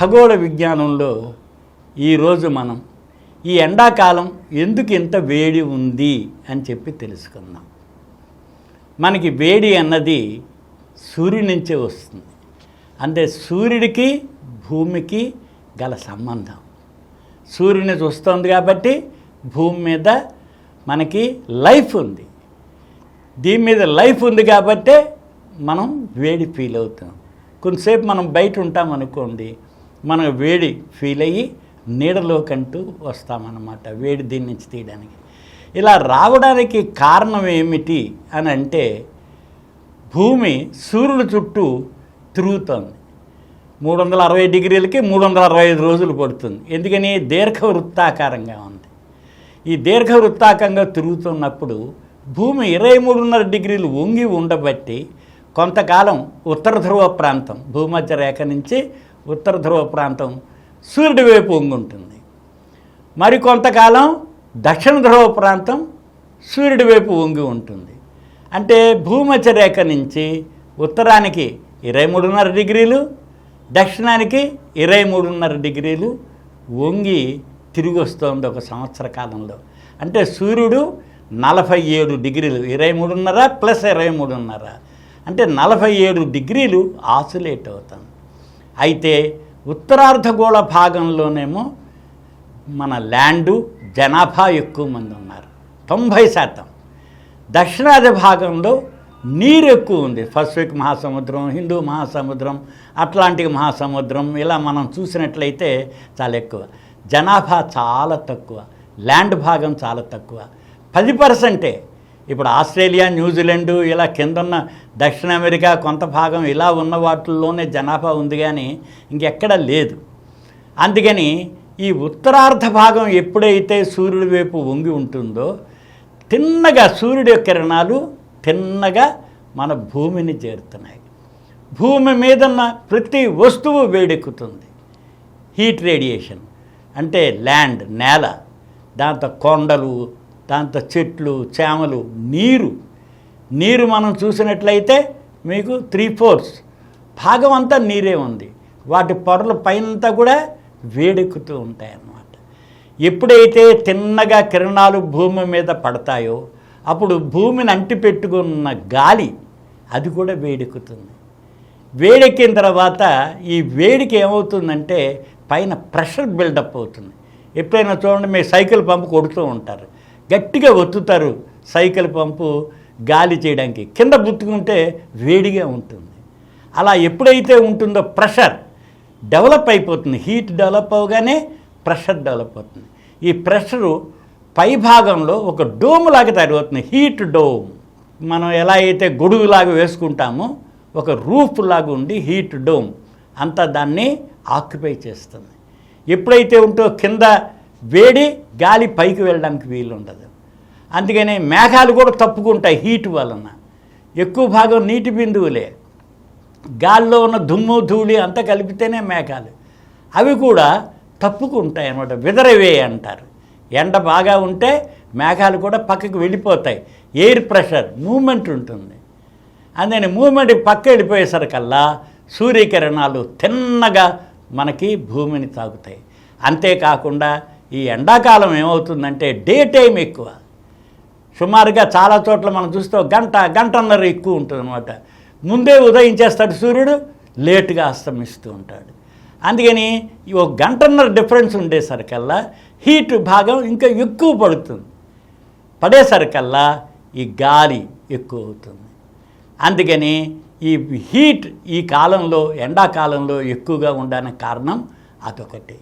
ఖగోళ విజ్ఞానంలో ఈరోజు మనం ఈ ఎండాకాలం ఎందుకు ఇంత వేడి ఉంది అని చెప్పి తెలుసుకుందాం. మనకి వేడి అన్నది సూర్యుడి నుంచే వస్తుంది. అంటే సూర్యుడికి భూమికి గల సంబంధం. సూర్యుని చూస్తుంది కాబట్టి భూమి మీద మనకి లైఫ్ ఉంది. దీని మీద లైఫ్ ఉంది కాబట్టే మనం వేడి ఫీల్ అవుతాం. కొంతసేపు మనం బయట ఉంటామనుకోండి, మనం వేడి ఫీల్ అయ్యి నీడలోకంటూ వస్తామన్నమాట, వేడి దీని నుంచి తీయడానికి. ఇలా రావడానికి కారణం ఏమిటి అని అంటే, భూమి సూర్యుడి చుట్టూ తిరుగుతుంది. 360 డిగ్రీలకి 365 రోజులు పడుతుంది. ఎందుకని? దీర్ఘవృత్తాకారంగా ఉంది. ఈ దీర్ఘవృత్తాకారంగా తిరుగుతున్నప్పుడు భూమి 23.5 డిగ్రీలు వంగి ఉండబట్టి కొంతకాలం ఉత్తర ధ్రువ ప్రాంతం, భూమధ్య రేఖ నుంచి ఉత్తర ధ్రువ ప్రాంతం సూర్యుడి వైపు వంగి ఉంటుంది. మరి కొంతకాలం దక్షిణ ధ్రువ ప్రాంతం సూర్యుడి వైపు వంగి ఉంటుంది. అంటే భూమధ్య రేఖ నుంచి ఉత్తరానికి 23.5 డిగ్రీలు, దక్షిణానికి 23.5 డిగ్రీలు వంగి తిరిగి వస్తుంది ఒక సంవత్సర కాలంలో. అంటే సూర్యుడు 47 డిగ్రీలు, 23.5 ప్లస్ 23.5 అంటే 47 డిగ్రీలు ఆసిలేట్ అవుతాం. అయితే ఉత్తరార్ధగోళ భాగంలోనేమో మన ల్యాండు జనాభా ఎక్కువ మంది ఉన్నారు, 90%. దక్షిణాది భాగంలో నీరు ఎక్కువ ఉంది. పసిఫిక్ మహాసముద్రం, హిందూ మహాసముద్రం, అట్లాంటిక్ మహాసముద్రం, ఇలా మనం చూసినట్లయితే చాలా ఎక్కువ. జనాభా చాలా తక్కువ, ల్యాండ్ భాగం చాలా తక్కువ, 10%. ఇప్పుడు ఆస్ట్రేలియా, న్యూజిలాండు, ఇలా కిందన్న దక్షిణ అమెరికా కొంత భాగం ఇలా ఉన్న వాటిల్లోనే జనాభా ఉంది, కానీ ఇంకెక్కడ లేదు. అందుకని ఈ ఉత్తరార్ధ భాగం ఎప్పుడైతే సూర్యుడి వైపు వంగి ఉంటుందో, తిన్నగా సూర్యుడి కిరణాలు తిన్నగా మన భూమిని చేరుతున్నాయి. భూమి మీదన్న ప్రతి వస్తువు వేడెక్కుతుంది. హీట్ రేడియేషన్ అంటే ల్యాండ్, నేల, దాంతో కొండలు, దాంతో చెట్లు, చేమలు, నీరు మనం చూసినట్లయితే మీకు 3/4 భాగం అంతా నీరే ఉంది. వాటి పొరల పైనంతా కూడా వేడెక్కుతూ ఉంటాయన్నమాట. ఎప్పుడైతే తిన్నగా కిరణాలు భూమి మీద పడతాయో అప్పుడు భూమిని అంటిపెట్టుకున్న గాలి అది కూడా వేడెక్కుతుంది. వేడెక్కిన తర్వాత ఈ వేడికి ఏమవుతుందంటే పైన ప్రెషర్ బిల్డప్ అవుతుంది. ఎప్పుడైనా చూడండి, మీరు సైకిల్ పంపు కొడుతూ ఉంటారు, గట్టిగా ఒత్తుతారు సైకిల్ పంపు గాలి చేయడానికి, కింద బుత్తుకుంటే వేడిగా ఉంటుంది. అలా ఎప్పుడైతే ఉంటుందో ప్రెషర్ డెవలప్ అయిపోతుంది. హీట్ డెవలప్ అవగానే ప్రెషర్ డెవలప్ అవుతుంది. ఈ ప్రెషరు పై భాగంలో ఒక డోమ్ లాగా తయారవుతుంది, హీట్ డోమ్. మనం ఎలా అయితే గొడుగులాగా వేసుకుంటామో ఒక రూఫ్ లాగా ఉండి హీట్ డోమ్ అంతా దాన్ని ఆక్యుపై చేస్తుంది. ఎప్పుడైతే ఉంటో కింద వేడి, గాలి పైకి వెళ్ళడానికి వీలు ఉండదు. అందుకని మేఘాలు కూడా తప్పుకుంటాయి హీట్ వలన. ఎక్కువ భాగం నీటి బిందువులే, గాల్లో ఉన్న దుమ్ము ధూళి అంతా కలిపితేనే మేఘాలు, అవి కూడా తప్పుకుంటాయి అన్నమాట. విదరవే అంటారు. ఎండ బాగా ఉంటే మేఘాలు కూడా పక్కకి వెళ్ళిపోతాయి. ఎయిర్ ప్రెషర్ మూమెంట్ ఉంటుంది. అందుకని మూమెంట్ పక్క వెళ్ళిపోయేసరికల్లా సూర్యకిరణాలు తిన్నగా మనకి భూమిని తాకుతాయి. అంతేకాకుండా ఈ ఎండాకాలం ఏమవుతుందంటే డే టైం ఎక్కువ. సుమారుగా చాలా చోట్ల మనం చూస్తే గంటన్నర ఎక్కువ ఉంటుంది అన్నమాట. ముందే ఉదయించేస్తాడు సూర్యుడు, లేటుగా అస్తమిస్తూ ఉంటాడు. అందుకని ఒక గంటన్నర డిఫరెన్స్ ఉండేసరికల్లా హీట్ భాగం ఇంకా ఎక్కువ పడుతుంది. పడేసరికల్లా ఈ గాలి ఎక్కువ అవుతుంది. అందుకని ఈ హీట్ ఈ కాలంలో, ఎండాకాలంలో ఎక్కువగా ఉండడానికి కారణం అదొకటి.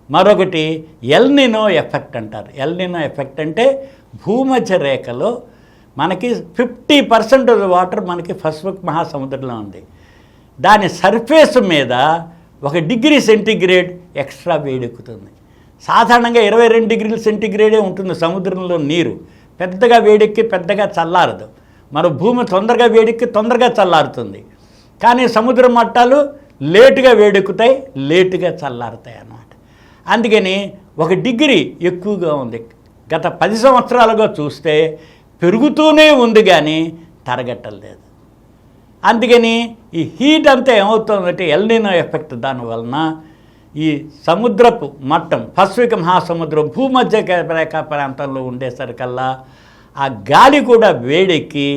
మరొకటి ఎల్నినో ఎఫెక్ట్ అంటారు. ఎల్నినో ఎఫెక్ట్ అంటే భూమధ్య రేఖలో మనకి 50% వాటర్ మనకి పసిఫిక్ మహాసముద్రంలో ఉంది. దాని సర్ఫేస్ మీద 1 డిగ్రీ సెంటీగ్రేడ్ ఎక్స్ట్రా వేడెక్కుతుంది. సాధారణంగా 22 డిగ్రీల సెంటీగ్రేడే ఉంటుంది సముద్రంలో నీరు. పెద్దగా వేడెక్కి పెద్దగా చల్లారదు. మన భూమి తొందరగా వేడెక్కి తొందరగా చల్లారుతుంది. కానీ సముద్ర మట్టాలు లేటుగా వేడెక్కుతాయి, లేటుగా చల్లారుతాయి అన్నమాట. అందుకని 1 డిగ్రీ ఎక్కువగా ఉంది. గత 10 సంవత్సరాలుగా చూస్తే పెరుగుతూనే ఉంది, కానీ తరగట్టలేదు. అందుకని ఈ హీట్ అంతా ఏమవుతుందంటే ఎల్నినో ఎఫెక్ట్ దానివలన ఈ సముద్రపు మట్టం పసిఫిక్ మహాసముద్రం భూమధ్య రేఖ ప్రాంతంలో ఉండేసరికల్లా ఆ గాలి కూడా వేడెక్కి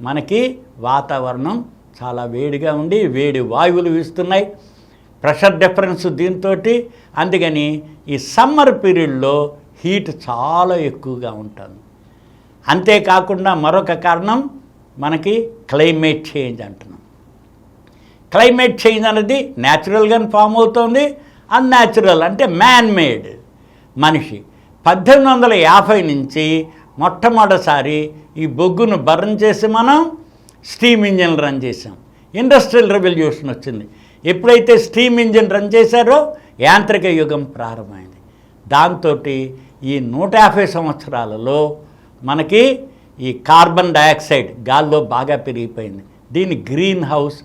మనకి వాతావరణం చాలా వేడిగా ఉండి వేడి వాయువులు వీస్తున్నాయి, ప్రెషర్ డిఫరెన్స్ దీంతో. అందుకని ఈ సమ్మర్ పీరియడ్లో హీట్ చాలా ఎక్కువగా ఉంటుంది. అంతేకాకుండా మరొక కారణం మనకి క్లైమేట్ చేంజ్ అంటున్నాం. క్లైమేట్ చేంజ్ అనేది న్యాచురల్గా ఫామ్ అవుతుంది, అన్యాచురల్ అంటే మ్యాన్ మేడ్. మనిషి 1850 నుంచి మొట్టమొదటిసారి ఈ బొగ్గును బర్న్ చేసి మనం స్టీమ్ ఇంజిన్ రన్ చేసాం. ఇండస్ట్రియల్ రెవల్యూషన్ వచ్చింది. ఎప్పుడైతే స్టీమ్ ఇంజిన్ రన్ చేశారో యాంత్రిక యుగం ప్రారంభమైంది. దాంతో ఈ 150 సంవత్సరాలలో మనకి ఈ కార్బన్ డయాక్సైడ్ గాల్లో బాగా పెరిగిపోయింది. దీన్ని గ్రీన్ హౌస్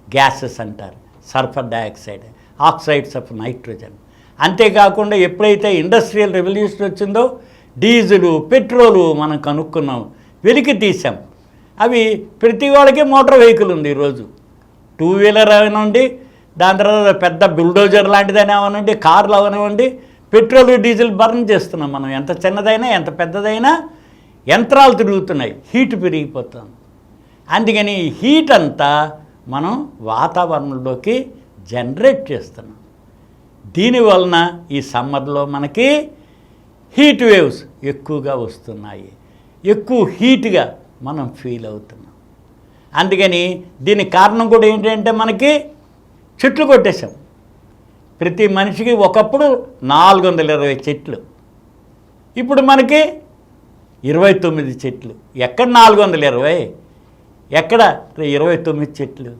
గ్యాసెస్ అంటారు, sulphur dioxide, oxides of nitrogen. అంతేకాకుండా ఎప్పుడైతే ఇండస్ట్రియల్ రెవల్యూషన్ వచ్చిందో డీజిలు పెట్రోలు మనం కనుక్కున్నాం, వెలికి తీసాం. అవి ప్రతి వాళ్ళకి మోటార్ వెహికల్ ఉంది ఈరోజు. 2 వీలర్ అవనివ్వండి, దాని తర్వాత పెద్ద బుల్డోజర్ లాంటిదైనా అవనివ్వండి, కార్లు అవనివ్వండి, పెట్రోల్ డీజిల్ బర్న్ చేస్తున్నాం మనం. ఎంత చిన్నదైనా ఎంత పెద్దదైనా యంత్రాలు తిరుగుతున్నాయి, హీట్ పెరిగిపోతుంది. అందుకని హీట్ అంతా మనం వాతావరణంలోకి జనరేట్ చేస్తున్నాం. దీనివలన ఈ సమ్మర్లో మనకి హీట్ వేవ్స్ ఎక్కువగా వస్తున్నాయి, ఎక్కువ హీట్గా మనం ఫీల్ అవుతున్నాం. అందుకని దీనికి కారణం కూడా ఏంటంటే మనకి చెట్లు కొట్టేశాం. ప్రతి మనిషికి ఒకప్పుడు 420 చెట్లు, ఇప్పుడు మనకి 29 చెట్లు. ఎక్కడ 420, ఎక్కడ 29 చెట్లు.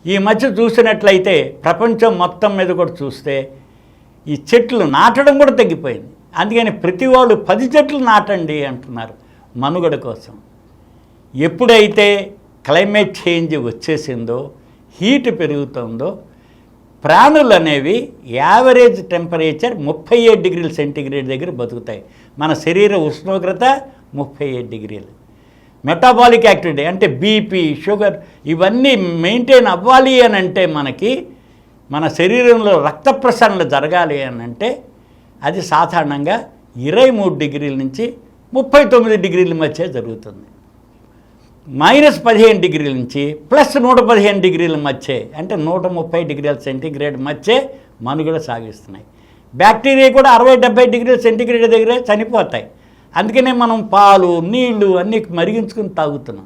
ఈ మధ్య చూసినట్లయితే ప్రపంచం మొత్తం మీద కూడా చూస్తే ఈ చెట్లు నాటడం కూడా తగ్గిపోయింది. అందుకని ప్రతి వాళ్ళు 10 చెట్లు నాటండి అంటున్నారు మనుగడ కోసం. ఎప్పుడైతే క్లైమేట్ చేంజ్ వచ్చేసిందో, హీట్ పెరుగుతుందో, ప్రాణులు అనేవి యావరేజ్ టెంపరేచర్ 37 డిగ్రీల సెంటీగ్రేడ్ దగ్గర బతుకుతాయి. మన శరీర ఉష్ణోగ్రత 37 డిగ్రీలు. మెటాబాలిక్ యాక్టివిటీ అంటే బీపీ, షుగర్ ఇవన్నీ మెయింటైన్ అవ్వాలి అని అంటే మనకి మన శరీరంలో రక్త ప్రసరణ జరగాలి అని అంటే అది సాధారణంగా 23 డిగ్రీల నుంచి 39 డిగ్రీల మధ్య జరుగుతుంది. -15 డిగ్రీల నుంచి +115 డిగ్రీల మధ్య అంటే 130 డిగ్రీల సెంటీగ్రేడ్ మధ్య మనుగడ సాగిస్తున్నాయి. బ్యాక్టీరియా కూడా 60-70 డిగ్రీల సెంటీగ్రేడ్ దగ్గరే చనిపోతాయి. అందుకనే మనం పాలు నీళ్లు అన్నీ మరిగించుకుని తాగుతున్నాం.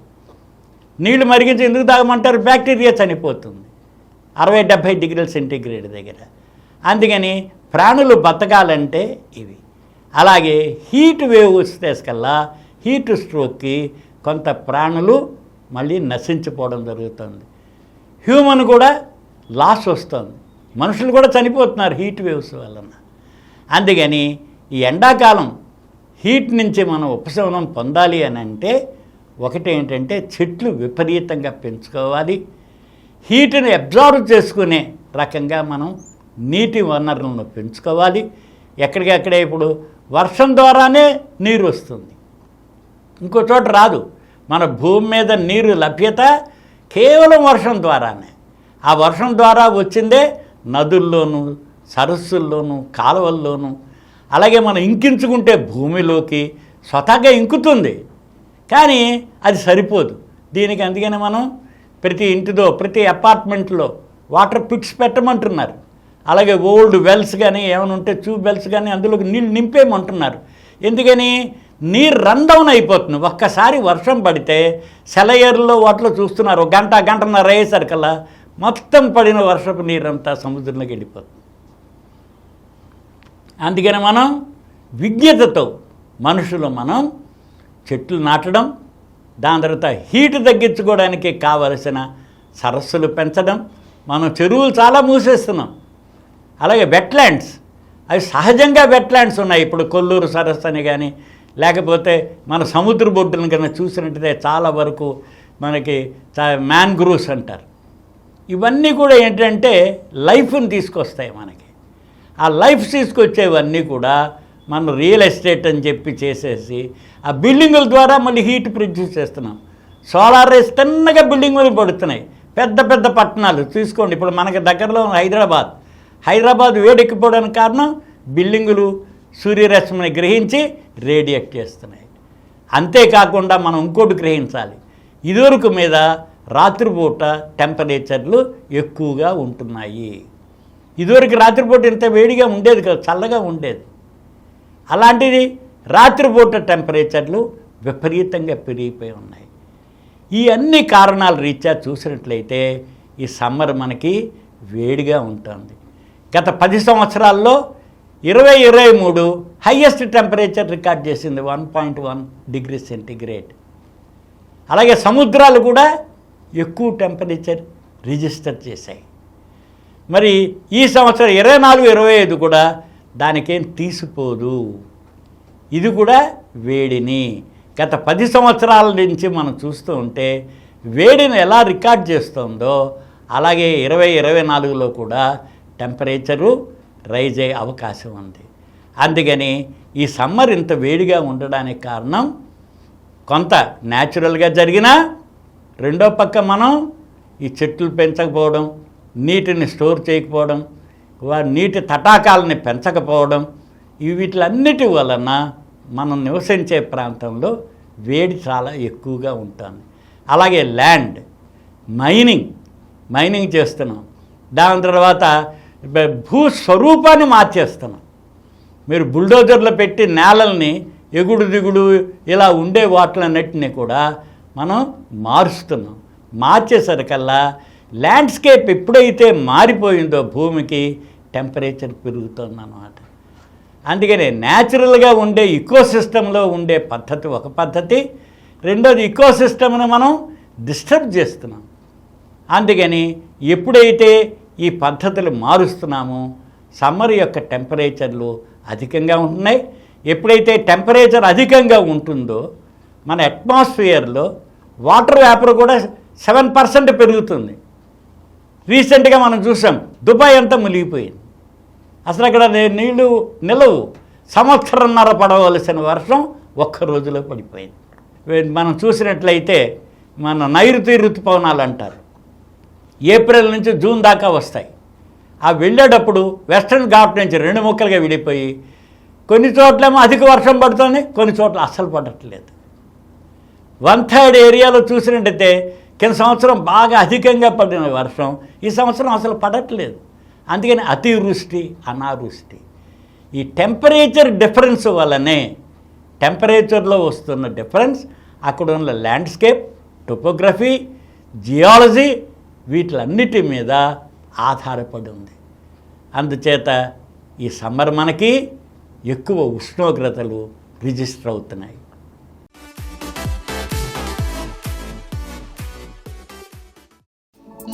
నీళ్లు మరిగించి ఎందుకు తాగమంటారు? బ్యాక్టీరియా చనిపోతుంది 60-70 డిగ్రీల సెంటీగ్రేడ్ దగ్గర. అందుకని ప్రాణులు బతకాలంటే ఇవి. అలాగే హీట్ వేవ్ వస్తేకల్లా హీట్ స్ట్రోక్కి కొంత ప్రాణులు మళ్ళీ నశించిపోవడం జరుగుతుంది. హ్యూమన్ కూడా లాస్ వస్తుంది, మనుషులు కూడా చనిపోతున్నారు హీట్ వేవ్స్ వలన. అందుకని ఈ ఎండాకాలం హీట్ నుంచి మనం ఉపశమనం పొందాలి అని అంటే ఒకటి ఏంటంటే చెట్లు విపరీతంగా పెంచుకోవాలి. హీట్ని అబ్జర్వ్ చేసుకునే రకంగా మనం నీటి వనరులను పెంచుకోవాలి. ఎక్కడికక్కడే ఇప్పుడు వర్షం ద్వారానే నీరు వస్తుంది, ఇంకో చోట రాదు. మన భూమి మీద నీరు లభ్యత కేవలం వర్షం ద్వారానే. ఆ వర్షం ద్వారా వచ్చిందే నదుల్లోనూ సరస్సుల్లోనూ కాలువల్లోనూ. అలాగే మనం ఇంకించుకుంటే భూమిలోకి స్వతహాగా ఇంకుతుంది, కానీ అది సరిపోదు దీనికి. అందుకని మనం ప్రతి ఇంటిలో ప్రతి అపార్ట్మెంట్లో వాటర్ పిట్స్ పెట్టమంటున్నారు. అలాగే ఓల్డ్ వెల్స్ కానీ ఏమైనా ఉంటే ట్యూబ్ వెల్స్ కానీ అందులోకి నీళ్ళు నింపేయమంటున్నారు. ఎందుకని నీరు రన్ డౌన్ అయిపోతుంది. ఒక్కసారి వర్షం పడితే సెలయేరులో వాటిలో చూస్తున్నారు, గంటన్నర అయ్యేసరికల్లా మొత్తం పడిన వర్షపు నీరంతా సముద్రంలోకి వెళ్ళిపోతుంది. అందుకని మనం విజ్ఞతతో మనుషులు మనం చెట్లు నాటడం, దాని తర్వాత హీట్ తగ్గించుకోవడానికి కావలసిన సరస్సులు పెంచడం. మనం చెరువులు చాలా మూసేస్తున్నాం. అలాగే వెట్లాండ్స్, అవి సహజంగా వెట్లాండ్స్ ఉన్నాయి. ఇప్పుడు కొల్లూరు సరస్సు అని కానీ లేకపోతే మన సముద్ర బొడ్డులను కన్నా చూసినట్టయితే చాలా వరకు మనకి మ్యాంగ్రూవ్స్ అంటారు. ఇవన్నీ కూడా ఏంటంటే లైఫ్ని తీసుకొస్తాయి మనకి. ఆ లైఫ్ తీసుకొచ్చేవన్నీ కూడా మనం రియల్ ఎస్టేట్ అని చెప్పి చేసేసి ఆ బిల్డింగుల ద్వారా మళ్ళీ హీట్ ప్రొడ్యూస్ చేస్తున్నాం. సోలార్ రేస్ తిన్నగా బిల్డింగులు పడుతున్నాయి. పెద్ద పెద్ద పట్టణాలు తీసుకోండి, ఇప్పుడు మనకి దగ్గరలో హైదరాబాద్. హైదరాబాద్ వేడెక్కిపోవడానికి కారణం బిల్డింగులు సూర్యరశ్మిని గ్రహించి రేడియేట్ చేస్తున్నాయి. అంతేకాకుండా మనం ఇంకోటి గ్రహించాలి, ఇదివరకు మీద రాత్రిపూట టెంపరేచర్లు ఎక్కువగా ఉంటున్నాయి. ఇదివరకు రాత్రిపూట ఇంత వేడిగా ఉండేది కదా, చల్లగా ఉండేది. అలాంటిది రాత్రిపూట టెంపరేచర్లు విపరీతంగా పెరిగిపోయి ఉన్నాయి. ఈ అన్ని కారణాల రీత్యా చూసినట్లయితే ఈ సమ్మర్ మనకి వేడిగా ఉంటుంది. గత 10 సంవత్సరాల్లో 2023 హయ్యెస్ట్ టెంపరేచర్ రికార్డ్ చేసింది 1.1 డిగ్రీ సెంటీగ్రేడ్. అలాగే సముద్రాలు కూడా ఎక్కువ టెంపరేచర్ రిజిస్టర్ చేశాయి. మరి ఈ సంవత్సరం 24-25 కూడా దానికేం తీసిపోదు. ఇది కూడా వేడిని గత 10 సంవత్సరాల నుంచి మనం చూస్తూ ఉంటే వేడిని ఎలా రికార్డ్ చేస్తుందో అలాగే 2024లో కూడా టెంపరేచరు రైజ్ అయ్యే అవకాశం ఉంది. అందుకని ఈ సమ్మర్ ఇంత వేడిగా ఉండడానికి కారణం కొంత న్యాచురల్గా జరిగినా, రెండో పక్క మనం ఈ చెట్లు పెంచకపోవడం, నీటిని స్టోర్ చేయకపోవడం, నీటి తటాకాలని పెంచకపోవడం, వీటిలన్నిటి వలన మనం నివసించే ప్రాంతంలో వేడి చాలా ఎక్కువగా ఉంటుంది. అలాగే ల్యాండ్ మైనింగ్ చేస్తున్నాం, దాని తర్వాత భూస్వరూపాన్ని మార్చేస్తున్నాం. మీరు బుల్డోజర్లు పెట్టి నేలల్ని ఎగుడు దిగుడు ఇలా ఉండే వాటిలన్నిటిని కూడా మనం మారుస్తున్నాం. మార్చేసరికల్లా ల్యాండ్స్కేప్ ఎప్పుడైతే మారిపోయిందో భూమికి టెంపరేచర్ పెరుగుతుందన్నమాట. అందుకని న్యాచురల్గా ఉండే ఇకోసిస్టంలో ఉండే పద్ధతి ఒక పద్ధతి, రెండోది ఇకోసిస్టమ్ని మనం డిస్టర్బ్ చేస్తున్నాం. అందుకని ఎప్పుడైతే ఈ పద్ధతులు మారుస్తున్నామో సమ్మర్ యొక్క టెంపరేచర్లు అధికంగా ఉంటున్నాయి. ఎప్పుడైతే టెంపరేచర్ అధికంగా ఉంటుందో మన అట్మాస్ఫియర్లో వాటర్ వేపర్ కూడా 7% పెరుగుతుంది. రీసెంట్గా మనం చూసాం, దుబాయ్ అంతా మునిగిపోయింది. అసలు అక్కడ నీళ్లు నిలవు. సంవత్సరంన్నర పడవలసిన వర్షం ఒక్క రోజులో పడిపోయింది. మనం చూసినట్లయితే మన నైరుతి ఋతుపవనాలు అంటారు, ఏప్రిల్ నుంచి జూన్ దాకా వస్తాయి. ఆ వెళ్ళేటప్పుడు వెస్ట్రన్ ఘాట్ నుంచి 2 ముక్కలుగా విడిపోయి కొన్ని చోట్లేమో అధిక వర్షం పడుతుంది, కొన్ని చోట్ల అస్సలు పడట్లేదు. 1/3 ఏరియాలో చూసినట్టయితే కింద సంవత్సరం బాగా అధికంగా పడిన వర్షం ఈ సంవత్సరం అసలు పడట్లేదు. అందుకని అతివృష్టి, అనావృష్టి. ఈ టెంపరేచర్ డిఫరెన్స్ వల్లనే, టెంపరేచర్లో వస్తున్న డిఫరెన్స్ అక్కడ ఉన్న ల్యాండ్స్కేప్, టోపోగ్రఫీ, జియాలజీ వీటిలన్నిటి మీద ఆధారపడి ఉంది. అందుచేత ఈ సమ్మర్ మనకి ఎక్కువ ఉష్ణోగ్రతలు రిజిస్టర్ అవుతున్నాయి.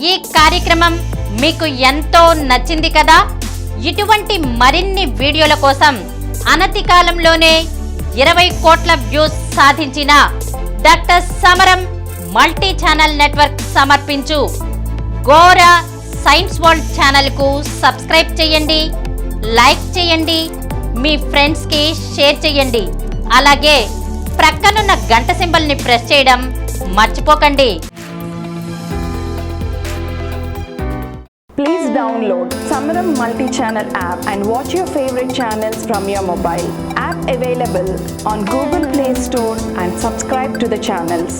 ఈ కార్యక్రమం మీకు ఎంతో నచ్చింది కదా? ఇటువంటి మరిన్ని వీడియోల కోసం అనతి కాలంలోనే 20 కోట్ల వ్యూస్ సాధించిన డాక్టర్ సమరం మల్టీ ఛానల్ నెట్వర్క్ సమర్పించు గోరా సైన్స్ వరల్డ్ ఛానల్కు సబ్స్క్రైబ్ చేయండి, లైక్ చేయండి, మీ ఫ్రెండ్స్కి షేర్ చేయండి. అలాగే ప్రక్కనున్న గంట సింబల్ని ప్రెస్ చేయడం మర్చిపోకండి. Please download Samaram Multi-Channel app and watch your favorite channels from your mobile. App available on Google Play Store and subscribe to the channels.